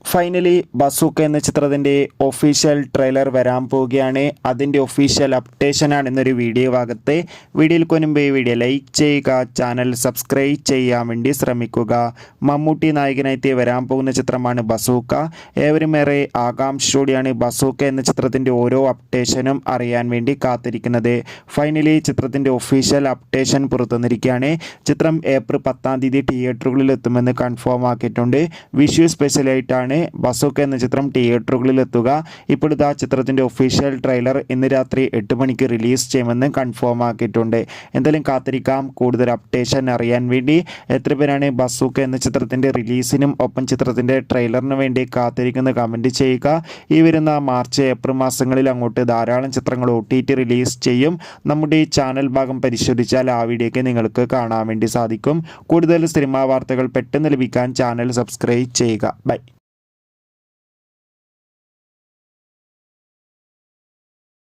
Finally bazooka എന്ന ചിത്രത്തിൻ്റെ official trailer വരാൻ പോവുകയാണ്. അതിൻ്റെ ഒഫീഷ്യൽ അപ്ഡേഷനാണ് എന്നൊരു വീഡിയോ ഭാഗത്ത്. വീഡിയോയിൽ കൊനുമ്പ് വീഡിയോ ലൈക്ക് ചെയ്യുക, ചാനൽ സബ്സ്ക്രൈബ് ചെയ്യാൻ വേണ്ടി ശ്രമിക്കുക. മമ്മൂട്ടി നായകനായി വരാൻ പോകുന്ന ചിത്രമാണ് ബസൂക്ക. ഏവരും ഏറെ ആകാംക്ഷയോടെയാണ് ബസൂക്ക എന്ന ചിത്രത്തിൻ്റെ ഓരോ അപ്ഡേഷനും അറിയാൻ വേണ്ടി കാത്തിരിക്കുന്നത്. ഫൈനലി ചിത്രത്തിൻ്റെ ഒഫീഷ്യൽ അപ്ഡേഷൻ പുറത്തുവന്നിരിക്കുകയാണ്. ചിത്രം ഏപ്രിൽ 10 തിയേറ്ററുകളിൽ എത്തുമെന്ന് കൺഫേം ആക്കിയിട്ടുണ്ട്. വിഷു സ്പെഷ്യലായിട്ടാണ് ബസൂക്ക എന്ന ചിത്രം തിയേറ്ററുകളിൽ എത്തുക. ഇപ്പോഴത്തെ ചിത്രത്തിൻ്റെ ഒഫീഷ്യൽ ട്രെയിലർ ഇന്ന് രാത്രി 8 മണിക്ക് റിലീസ് ചെയ്യുമെന്ന് കൺഫേം ആക്കിയിട്ടുണ്ട്. എന്തായാലും കാത്തിരിക്കാം കൂടുതൽ അപ്ഡേഷൻ അറിയാൻ വേണ്ടി. എത്ര പേരാണ് ബസൂക്ക എന്ന ചിത്രത്തിൻ്റെ റിലീസിനും ഒപ്പം ചിത്രത്തിൻ്റെ ട്രെയിലറിന് വേണ്ടി കാത്തിരിക്കുന്ന കമൻറ്റ് ചെയ്യുക. ഈ വരുന്ന മാർച്ച് ഏപ്രിൽ മാസങ്ങളിൽ അങ്ങോട്ട് ധാരാളം ചിത്രങ്ങൾ OTT റിലീസ് ചെയ്യും. നമ്മുടെ ഈ ചാനൽ ഭാഗം പരിശോധിച്ചാൽ ആ വീഡിയോയ്ക്ക് നിങ്ങൾക്ക് കാണാൻ വേണ്ടി സാധിക്കും. കൂടുതൽ സിനിമാ വാർത്തകൾ പെട്ടെന്ന് ലഭിക്കാൻ ചാനൽ സബ്സ്ക്രൈബ് ചെയ്യുക. ബൈ.